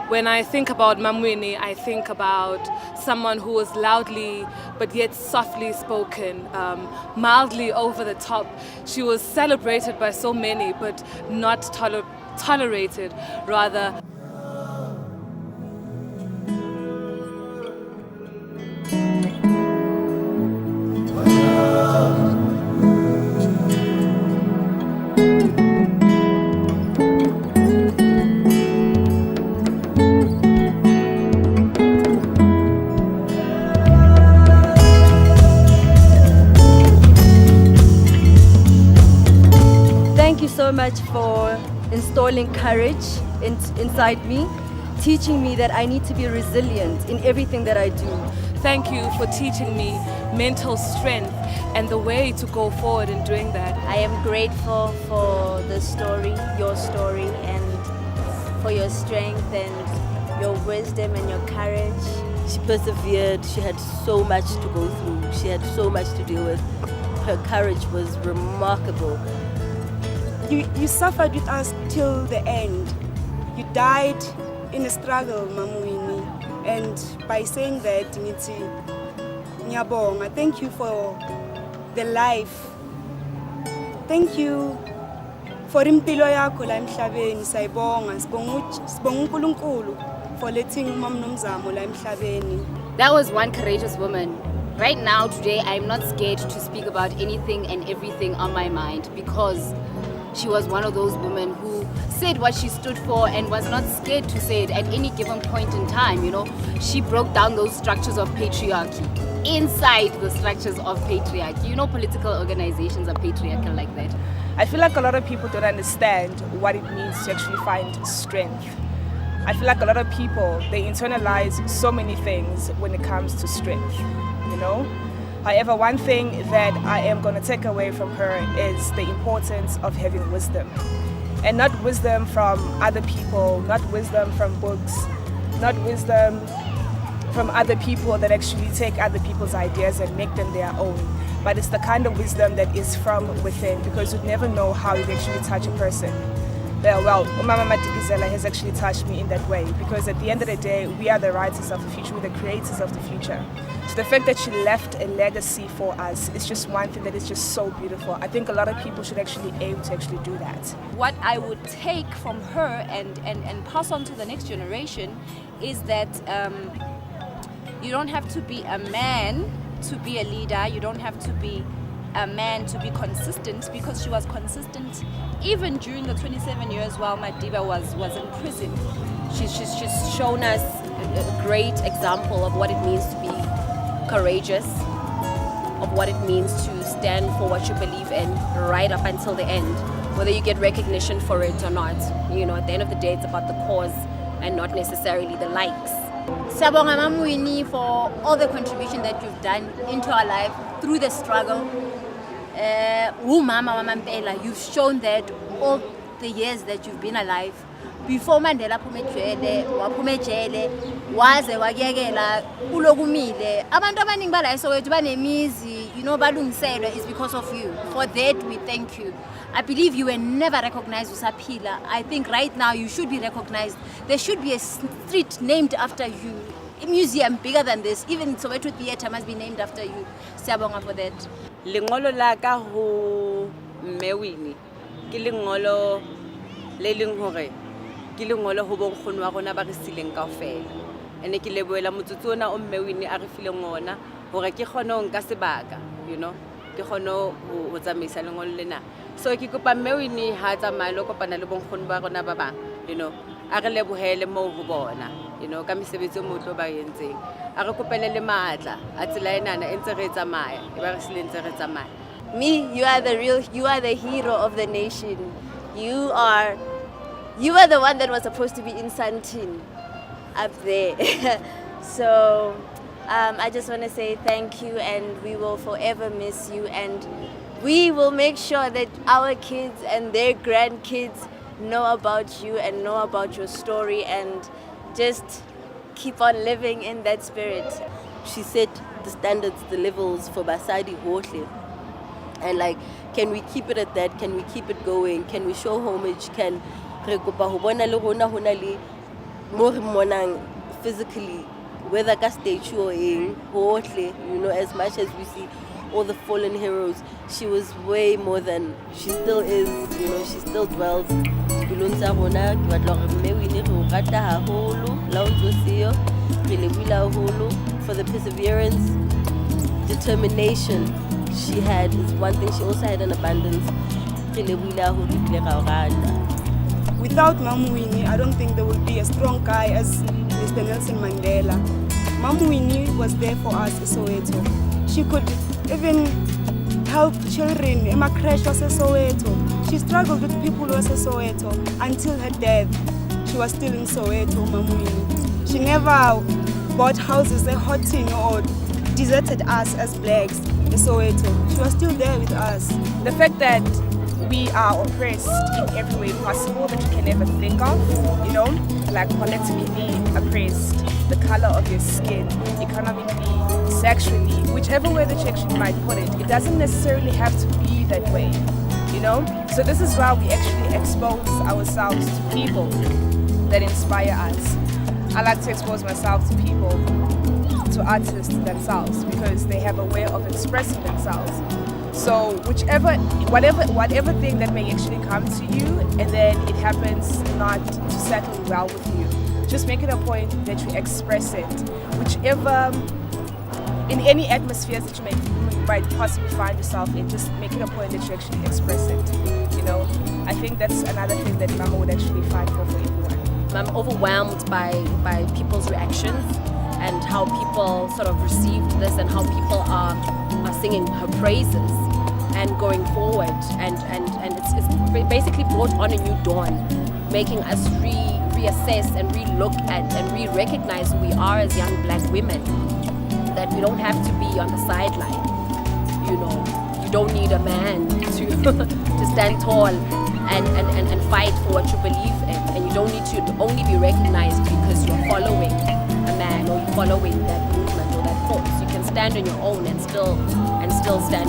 When I think about Mam Winne, I think about someone who was loudly but yet softly spoken, mildly over the top. She was celebrated by so many but not tolerated, rather. Thank you so much for installing courage inside me, teaching me that I need to be resilient in everything that I do. Thank you for teaching me mental strength and the way to go forward in doing that. I am grateful for the story, your story, and for your strength and your wisdom and your courage. She persevered. She had so much to go through. She had so much to deal with. Her courage was remarkable. You suffered with us till the end. You died in a struggle, Mam Winne. And by saying that, ngithi ngiyabonga. Thank you for the life. Thank you for impilo yakho la emhlabeni. Sayibonga. Sibonga uNkulunkulu for letting Mam Nomzamo la emhlabeni. That was one courageous woman. Right now, today, I'm not scared to speak about anything and everything on my mind because she was one of those women who said what she stood for and was not scared to say it at any given point in time, you know. She broke down those structures of patriarchy. Inside the structures of patriarchy. You know, political organizations are patriarchal like that. I feel like a lot of people don't understand what it means to actually find strength. I feel like a lot of people, they internalize so many things when it comes to strength, you know. However, one thing that I am going to take away from her is the importance of having wisdom. And not wisdom from other people, not wisdom from books, not wisdom from other people that actually take other people's ideas and make them their own. But it's the kind of wisdom that is from within, because you'd never know how it actually touch a person. Well, Umama Madikizela has actually touched me in that way, because at the end of the day, we are the writers of the future, we're the creators of the future. So the fact that she left a legacy for us is just one thing that is just so beautiful. I think a lot of people should actually aim to actually do that. What I would take from her and pass on to the next generation is that you don't have to be a man to be a leader. You don't have to be a man to be consistent, because she was consistent even during the 27 years while Madiba was in prison. She's shown us a great example of what it means to be courageous, of what it means to stand for what you believe in right up until the end, whether you get recognition for it or not. You know, at the end of the day, it's about the cause and not necessarily the likes. Siyabonga Mam Winne for all the contribution that you've done into our life through the struggle. Mama Mandela, you've shown that all the years that you've been alive. Before Mandela waphume ejele waze wakuyekela kulokumile abantu abaningi bala eSoweto banemizi, you know, balungiselwe is because of you. For that we thank you. I believe you were never recognized usaphila. I think right now you should be recognized. There should be a street named after you, a museum bigger than this. Even Soweto Theatre must be named after you. Siyabonga for that. Lengolo la ka ho Mme Winne ke lengolo le leng hore ke lengolo ho bonkgono wa rona ba re sileng kaofela. Ene ke leboela motsotso ona o Mme Winne a re fileng ona hore ke kgone ho nka sebaka, you know, ke kgone ho tsamaisa lengolo lena. So ke kopa Mme Winne ha tsamaya le kopana le bonkgono ba rona ba bang, you know, a re lebohele mo ho bona, you know, ka mesebetsi o motlo ba yentseng. A re kopele le matla a tsela enana e ntse re tsamaya e ba re sileng ntse re tsamaya. Me, you are the hero of the nation. You are the one that was supposed to be in Sandton up there. So I just want to say thank you, and we will forever miss you, and we will make sure that our kids and their grandkids know about you and know about your story, and just keep on living in that spirit. She set the standards, the levels for Basadi Hohle. And like, can we keep it at that? Can we keep it going? Can we show homage? Can re kopa ho bona le rona hona le more monang physically, whether ka statue or in hohle, you know, as much as we see all the fallen heroes, she was way more than she still is, you know, she still dwells. Dilong tsa rona ke batla hore mme Winne re o rata haholo la o ntso seyo re lebohile haholo for the perseverance, determination she had is one thing. She also had an abundance. Re lebohile haholo ebile ra o rata. Without Winne, I don't think there would be a strong guy as Mr. Nelson Mandela. Winne was there for us in Soweto. She could even help children in my crash was in Soweto. She struggled with people who was in Soweto until her death. She was still in Soweto, Winne. She never bought houses in Houghton or deserted us as blacks in Soweto. She was still there with us. The fact that we are oppressed in every way possible that you can ever think of, you know, like politically oppressed, the color of your skin, economically, sexually, whichever way that you actually might put it, it doesn't necessarily have to be that way, you know? So this is why we actually expose ourselves to people that inspire us. I like to expose myself to people, to artists themselves, because they have a way of expressing themselves. So whatever thing that may actually come to you and then it happens not to settle well with you, just make it a point that you express it. Whichever, in any atmospheres that you might possibly find yourself in, just make it a point that you actually express it. You know, I think that's another thing that Mama would actually fight for everyone. I'm overwhelmed by people's reactions and how people sort of received this and how people are singing her praises and going forward, and it's basically brought on a new dawn, making us reassess and re-look at and re-recognize who we are as young black women, that we don't have to be on the sideline. You know, you don't need a man to stand tall and fight for what you believe in, and you don't need to only be recognized because you're following a man or you're following that movement or that cause. You can stand on your own and still stand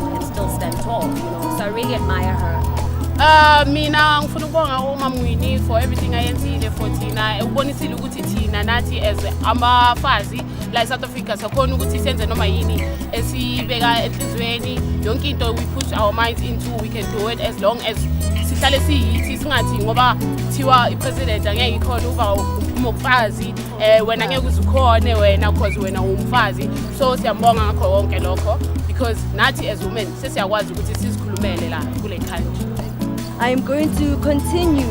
tall, you know. So I really admire her. Mina ngifuna ukubonga uMama Winne for everything ayenzile for thina, ukubonisile ukuthi thina nathi as abafazi la South Africa sakhona ukuthi senze noma yini esibeka enhlizweni, yonke into we push our minds into, we can do it as long as sihlale siyithi, singathi ngoba thiwa ipresident angeke ikhona uba umfazi wena ngeke uzukhone wena because wena umfazi. So siyambonga ngakho konke lokho, because nathi as women sesiyakwazi ukuthi sizikhulumele la kule country. I am going to continue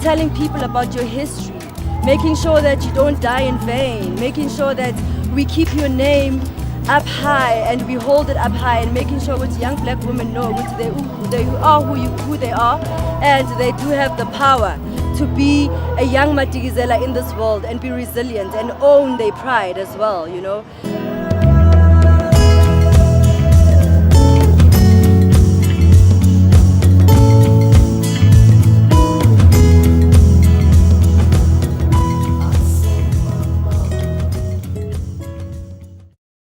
telling people about your history, making sure that you don't die in vain, making sure that we keep your name up high and we hold it up high, and making sure that young black women know that they are who they are, and they do have the power to be a young Matigizela in this world and be resilient and own their pride as well, you know.